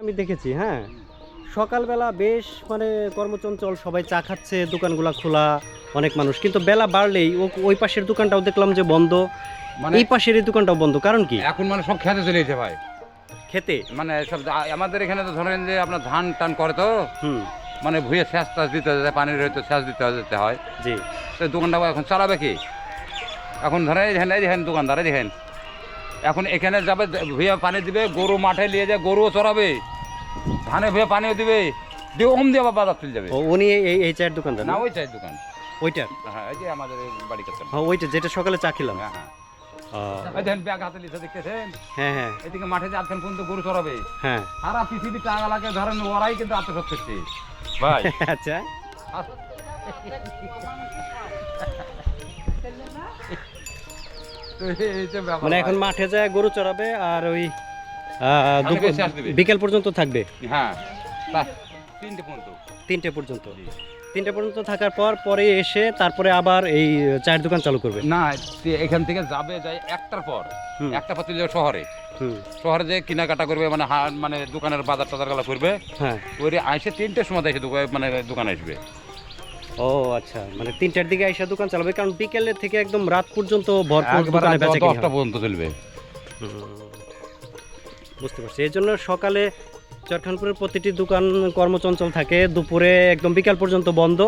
আমি দেখেছি, হ্যাঁ, সকালবেলা বেশ মানে কর্মচঞ্চল, সবাই চা খাচ্ছে, দোকানগুলো খোলা, অনেক মানুষ, কিন্তু বেলা বাড়লেই ওই পাশের দোকানটাও দেখলাম যে বন্ধ, মানে এই পাশের এই দোকানটাও বন্ধ। কারণ কি? এখন মানে সব খেতে চলে যেতে ভাই, খেতে মানে সব আমাদের এখানে তো ধরেন যে আপনার ধান টান করে তো, হুম, মানে ভুঁয়ে সেচ টাচ দিতে হয়, পানির হয়তো সেচ দিতে হয়, জি, তো দোকানটা এখন চালাবে কি? এখন ধরেন দেখেন দোকানদারে দেখেন, এখন এখানে যাবে ভুঁয়ে পানি দিবে, গরু মাঠে নিয়ে যায়, গরুও চড়াবে, ধানে ভুঁয়ে পানিও দিবে, দিয়ে ওম দিয়ে আবার বাজার চলে যাবে। উনি এই চায়ের দোকানদার না না? ওই চায়ের দোকান, ওইটার? হ্যাঁ এই যে আমাদের বাড়ি কাছে, হ্যাঁ, ওইটা যেটা সকালে চা খেলাম। হ্যাঁ হ্যাঁ, ও, এই দেখেন ব্যাগ হাতে লিখে দেখতেছেন, হ্যাঁ হ্যাঁ এদিকে মাঠে যাচ্ছেন পর্যন্ত গরু চড়াবে, হ্যাঁ। সারা পৃথিবী টাঙ্গালাকে ধরেন ওরাই কিন্তু আত্মসত্যি ভাই। আচ্ছা, মানে এখন মাঠে যায় গরু চড়াবে আর ওই বিকেল পর্যন্ত থাকবে। হ্যাঁ, 3টে পর্যন্ত, 3টে পর্যন্ত, 3টে পর্যন্ত থাকার পরে এসে তারপরে আবার এই চায়ের দোকান চালু করবে। না এখান থেকে যাবে যাই 1টার পর, 1টা পর চলে যাবে শহরে, শহরে যে কেনাকাটা করবে, মানে মানে দোকানের বাজার টাজার গুলো করবে, হ্যাঁ, ওই আইসে 3টের সময় এসে মানে দোকান আসবে। ও আচ্ছা, মানে 3টার দিকে আইসা দোকান চালাবে, কারণ বিকেলের থেকে একদম রাত পর্যন্ত ভরপুর দোকানে বেচা কিনা 10টা পর্যন্ত চলবে। বুঝতে পারছি। এই জন্য সকালে চরখানপুরের প্রতিটি দোকান কর্মচঞ্চল থাকে, দুপুরে একদম বিকাল পর্যন্ত বন্ধ,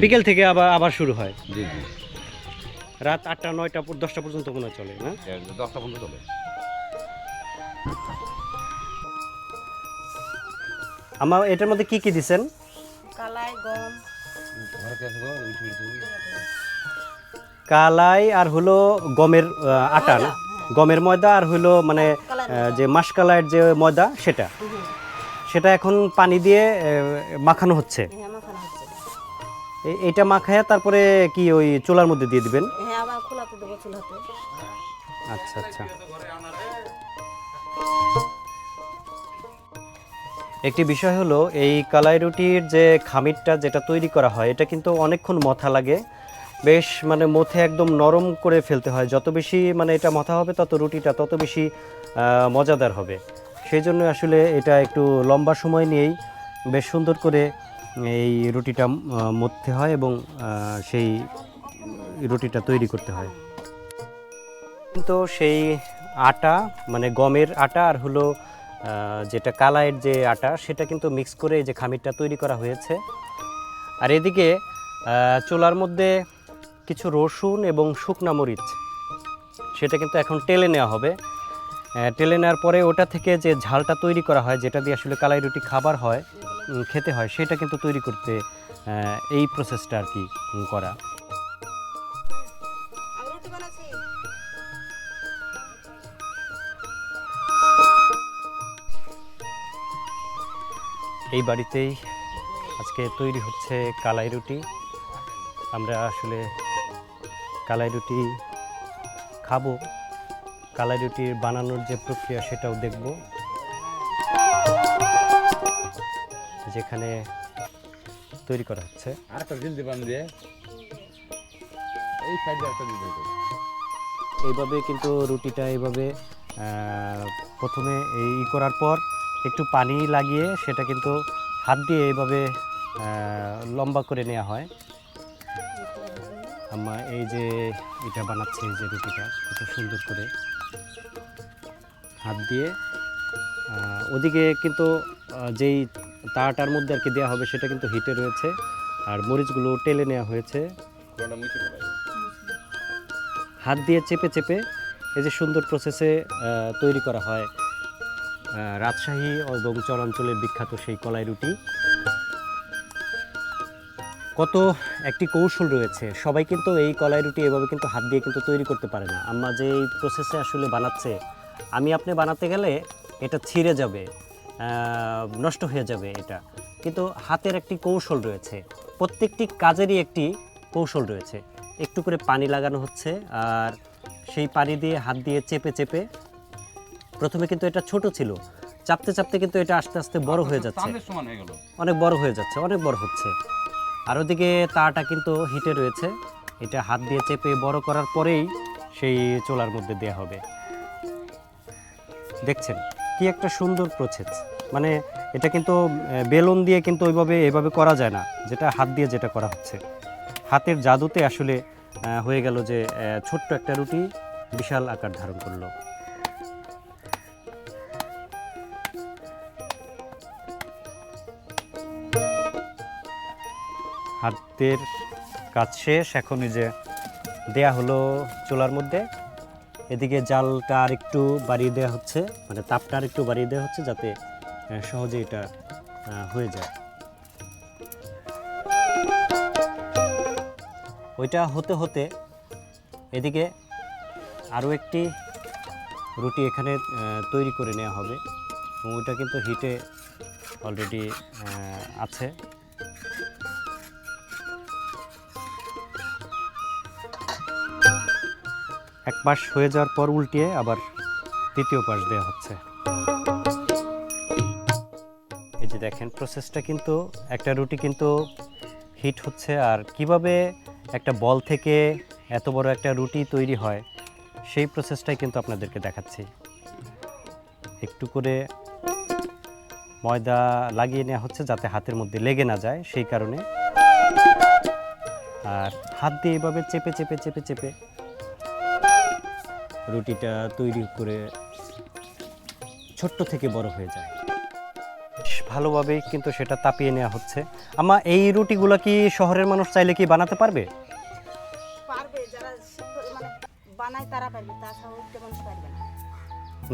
বিকেল থেকে আবার শুরু হয়। জি জি, রাত 8টা 9টা 10টা পর্যন্ত মনে হয় চলে না? 10টা পর্যন্ত চলে। আমার এটার মধ্যে কি কি দিছেন? কালাই, গম, কালাই আর হলো গমের আটা না? গমের ময়দা আর হলো মানে যে মাসকলাইয়ের যে ময়দা সেটা এখন পানি দিয়ে মাখানো হচ্ছে। হ্যাঁ মাখানো হচ্ছে। এইটা মাখায়া তারপরে কি ওই চুলার মধ্যে দিয়ে দিবেন? হ্যাঁ আবার খোলাতে দেবো চুলাতে। আচ্ছা আচ্ছা। একটি বিষয় হলো এই কালাই রুটির যে খামিরটা যেটা তৈরি করা হয়, এটা কিন্তু অনেকক্ষণ মথা লাগে, বেশ মানে মথে একদম নরম করে ফেলতে হয়। যত বেশি মানে এটা মথা হবে তত রুটিটা তত বেশি মজাদার হবে। সেই জন্য আসলে এটা একটু লম্বা সময় নিয়েই বেশ সুন্দর করে এই রুটিটা মথতে হয় এবং সেই রুটিটা তৈরি করতে হয়। কিন্তু সেই আটা মানে গমের আটা আর হলো যেটা কালাইয়ের যে আটা, সেটা কিন্তু মিক্স করে এই যে খামিরটা তৈরি করা হয়েছে। আর এদিকে চুলার মধ্যে কিছু রসুন এবং শুকনা মরিচ, সেটা কিন্তু এখন টেলে নেওয়া হবে। টেলে নেওয়ার পরে ওটা থেকে যে ঝালটা তৈরি করা হয়, যেটা দিয়ে আসলে কালাই রুটি খাবার হয়, খেতে হয়, সেটা কিন্তু তৈরি করতে এই প্রসেসটা আর কি করা। আমি রুটি বানাচ্ছি। এই বাড়িতেই আজকে তৈরি হচ্ছে কালাই রুটি। আমরা আসলে কালাই রুটি খাবো, কালাই রুটির বানানোর যে প্রক্রিয়া সেটাও দেখব, যেখানে তৈরি করা হচ্ছে। আরেকটা দিল দিবান দিয়ে এই সাইডে একটা দিতে হবে। এইভাবে কিন্তু রুটিটা এইভাবে প্রথমে এই করার পর একটু পানি লাগিয়ে সেটা কিন্তু হাত দিয়ে এইভাবে লম্বা করে নেওয়া হয়। আমরা এই যে এটা বানাচ্ছে, এই যে রুটিটা কত সুন্দর করে হাত দিয়ে, ওদিকে কিন্তু যেই তাটার মধ্যে আর কি দেওয়া হবে সেটা কিন্তু হিটে রয়েছে, আর মরিচগুলো টেলে নেওয়া হয়েছে। হাত দিয়ে চেপে চেপে এই যে সুন্দর প্রসেসে তৈরি করা হয় রাজশাহী এবং চরাঞ্চলের বিখ্যাত সেই কলাই রুটি। কত একটি কৌশল রয়েছে, সবাই কিন্তু এই কলাই রুটি এভাবে কিন্তু হাত দিয়ে কিন্তু তৈরি করতে পারে না। আমরা যে এই প্রসেসে আসলে বানাচ্ছে, আপনি বানাতে গেলে এটা ছিঁড়ে যাবে, নষ্ট হয়ে যাবে এটা, কিন্তু হাতের একটি কৌশল রয়েছে, প্রত্যেকটি কাজেরই একটি কৌশল রয়েছে। একটু করে পানি লাগানো হচ্ছে, আর সেই পানি দিয়ে হাত দিয়ে চেপে চেপে, প্রথমে কিন্তু এটা ছোট ছিল, চাপতে চাপতে কিন্তু এটা আস্তে আস্তে বড় হয়ে যাচ্ছে, অনেক বড় হয়ে যাচ্ছে, অনেক বড় হচ্ছে। আর ওদিকে তাটা কিন্তু হিটে রয়েছে, এটা হাত দিয়ে চেপে বড় করার পরেই সেই চোলার মধ্যে দেওয়া হবে। দেখছেন কি একটা সুন্দর প্রসেস। মানে এটা কিন্তু বেলুন দিয়ে কিন্তু এভাবে করা যায় না, যেটা হাত দিয়ে যেটা করা হচ্ছে। হাতের জাদুতে আসলে হয়ে গেল যে ছোট্ট একটা রুটি বিশাল আকার ধারণ করলো। হাতের কাজ শেষ, এখন এই যে দেয়া হলো চুলার মধ্যে। এদিকে জালটা আর একটু বাড়িয়ে দেওয়া হচ্ছে, মানে তাপটা আর একটু বাড়িয়ে দেওয়া হচ্ছে, যাতে সহজে এটা হয়ে যায়। ওইটা হতে হতে এদিকে আরও একটি রুটি এখানে তৈরি করে নেওয়া হবে, এবং ওইটা কিন্তু হিটে অলরেডি আছে। এক পাশ হয়ে যাওয়ার পর উল্টিয়ে আবার তৃতীয় পাশ দেওয়া হচ্ছে। এই যে দেখেন প্রসেসটা, কিন্তু একটা রুটি কিন্তু হিট হচ্ছে, আর কিভাবে একটা বল থেকে এত বড় একটা রুটি তৈরি হয় সেই প্রসেসটাই কিন্তু আপনাদেরকে দেখাচ্ছি। একটু করে ময়দা লাগিয়ে নেওয়া হচ্ছে যাতে হাতের মধ্যে লেগে না যায়, সেই কারণে। আর হাত দিয়ে এভাবে চেপে চেপে চেপে চেপে রুটিটা তৈরি করে ছোট্ট থেকে বড় হয়ে যায়। ভালোভাবেই কিন্তু সেটা তাপিয়ে নেওয়া হচ্ছে। আমা, এই রুটিগুলো কি শহরের মানুষ চাইলে কি বানাতে পারবে? পারবে, যারা মানে বানায় তারা পারবে, তাছাড়া তেমন পারবে না।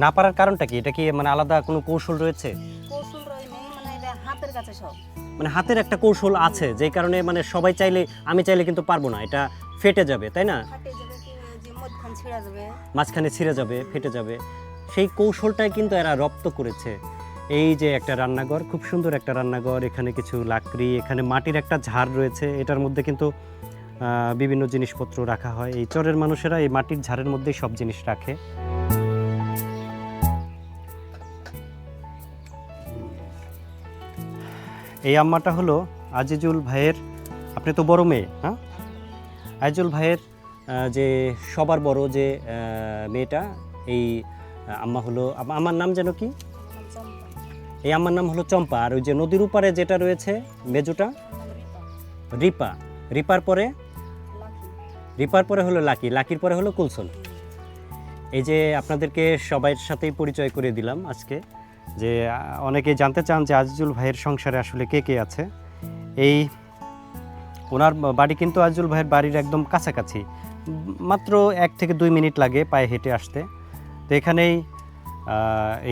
না পারার কারণটা কি? এটা কি মানে আলাদা কোনো কৌশল রয়েছে? কৌশল রয়ে নেই, মানে এটা হাতের কাছে সব। মানে হাতের একটা কৌশল আছে, যেই কারণে মানে সবাই চাইলে, আমি চাইলে কিন্তু পারবো না, এটা ফেটে যাবে, তাই না? ফাটে যাবে, যে মধ্যখান ছিঁড়া যাবে, মাঝখানে ছিঁড়ে যাবে, ফেটে যাবে। সেই কৌশলটাই কিন্তু এরা রপ্ত করেছে। এই যে একটা রান্নাঘর, খুব সুন্দর একটা রান্নাঘর, এখানে কিছু লাকড়ি, এখানে মাটির একটা ঝাড় রয়েছে, এটার মধ্যে কিন্তু বিভিন্ন জিনিসপত্র রাখা হয়। এই চরের মানুষেরা এই মাটির ঝাড়ের মধ্যেই সব জিনিস রাখে। এই আম্মাটা হলো আজিজুল ভাইয়ের, আপনি তো বড় মেয়ে, হ্যাঁ? আজিজুল ভাইয়ের যে সবার বড় যে মেয়েটা, এই আম্মা হলো, আমার নাম যেন কি? এই আম্মার নাম হলো চম্পা। আর ওই যে নদীর উপারে যেটা রয়েছে মেজুটা, রিপা। রিপার পরে হলো লাকি, লাকির পরে হলো কুলসন। এই যে আপনাদেরকে সবার সাথেই পরিচয় করে দিলাম আজকে, যে অনেকেই জানতে চান যে আজিজুল ভাইয়ের সংসারে আসলে কে কে আছে। এই ওনার বাড়ি কিন্তু আজিজুল ভাইয়ের বাড়ির একদম কাছাকাছি, মাত্র 1 থেকে 2 মিনিট লাগে পায়ে হেঁটে আসতে। তো এখানেই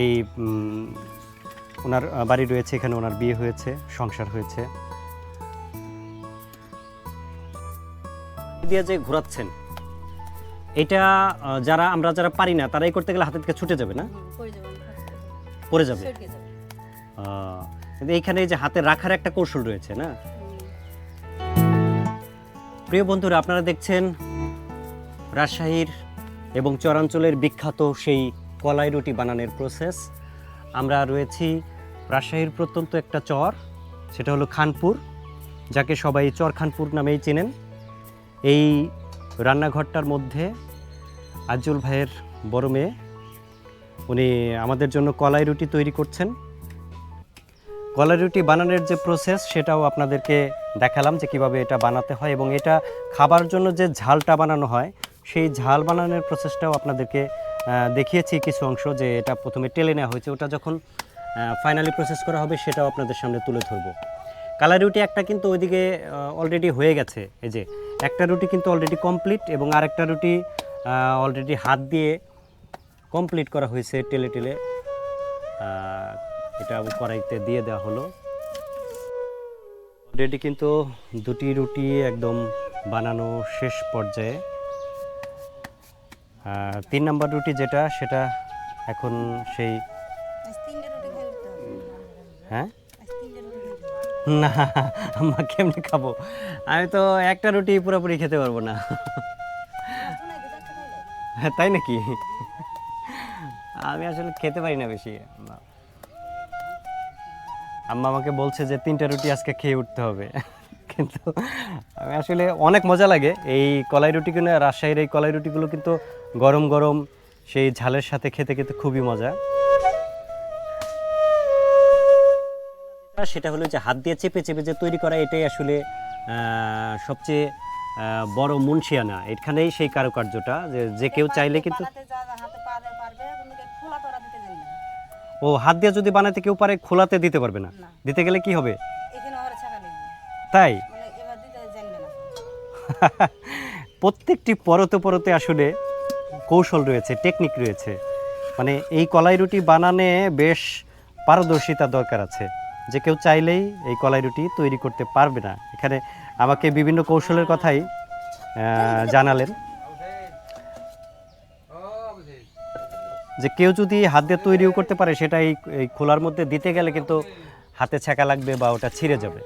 এই ওনার বাড়ি রয়েছে, এখানে ওনার বিয়ে হয়েছে, সংসার হয়েছে। দিয়ে যে ঘোরাচ্ছেন, এটা আমরা যারা পারি না তারাই করতে গেলে হাতের থেকে ছুটে যাবে না, পড়ে যাবে, পড়ে যাবে। ছিটকে যাবে। কিন্তু এইখানে এই যে হাতে রাখার একটা কৌশল রয়েছে না। প্রিয় বন্ধুরা, আপনারা দেখছেন রাজশাহীর এবং চরাঞ্চলের বিখ্যাত সেই কলাই রুটি বানানোর প্রসেস। আমরা রয়েছি রাজশাহীর প্রত্যন্ত একটা চর, সেটা হলো খানপুর, যাকে সবাই চর খানপুর নামেই চেনেন। এই রান্নাঘরটার মধ্যে আজিজুল ভাইয়ের বড় মেয়ে, উনি আমাদের জন্য কলাই রুটি তৈরি করছেন। কলাই রুটি বানানোর যে প্রসেস সেটাও আপনাদেরকে দেখালাম যে কিভাবে এটা বানাতে হয়, এবং এটা খাবার জন্য যে ঝালটা বানানো হয় সেই ঝাল বানানোর প্রসেসটাও আপনাদেরকে দেখিয়েছি কিছু অংশ, যে এটা প্রথমে টেলে নেওয়া হয়েছে, ওটা যখন ফাইনালি প্রসেস করা হবে সেটাও আপনাদের সামনে তুলে ধরবো। কালাই রুটি একটা কিন্তু ওইদিকে অলরেডি হয়ে গেছে, এই যে একটা রুটি কিন্তু অলরেডি কমপ্লিট, এবং আরেকটা রুটি অলরেডি হাত দিয়ে কমপ্লিট করা হয়েছে টেলে টেলে। এটা কড়াইতে দিয়ে দেওয়া হলো। অলরেডি কিন্তু 2টি রুটি একদম বানানো শেষ পর্যায়ে। 3 নম্বর রুটি যেটা, সেটা এখন সেই, আজ 3টে রুটি খাইতে হবে। হ্যাঁ আজ 3টে রুটি খাইতে হবে। না, আমরা কেমনি খাবো? আমি তো একটা রুটি পুরোপুরি খেতে পারবো না। হ্যাঁ, তাই নাকি? আমি আসলে খেতে পারি না বেশি। আম্মা আমাকে বলছে যে 3টা রুটি আজকে খেয়ে উঠতে হবে, কিন্তু আমি আসলে অনেক মজা লাগে এই কলাই রুটিগুলো। রাজশাহীর এই কলাই রুটিগুলো কিন্তু গরম গরম সেই ঝালের সাথে খেতে খেতে খুবই মজা। সেটা হলো যে হাত দিয়ে চেপে চেপে যে তৈরি করা, এটাই আসলে সবচেয়ে বড় মুনশিয়ানা। এখানেই সেই কারুকার্যটা, যে যে কেউ চাইলে কিন্তু বানাতে যা যা হাতে পারবে তুমি খোলা তোরা দিতে জানবে না। ও হাত দিয়ে যদি বানাতে কেউ পারে, খোলাতে দিতে পারবে না। না। দিতে গেলে কি হবে? এখানে ওরা ছাকা লাগবে, তাই মানে এবার দিতে জানবে না। প্রত্যেকটি পরতে পরতে আসলে কৌশল রয়েছে, টেকনিক রয়েছে। মানে এই কলাই রুটি বানানে বেশ পারদর্শিতা দরকার আছে। যে কেউ চাইলেই এই কলাই রুটি তৈরি করতে পারবে না। এখানে আমাকে বিভিন্ন কৌশলের কথাই জানালেন, যে কেউ যদি হাত দিয়ে তৈরিও করতে পারে, সেটা এই খোলার মধ্যে দিতে গেলে কিন্তু হাতে ছ্যাঁকা লাগবে বা ওটা ছিঁড়ে যাবে।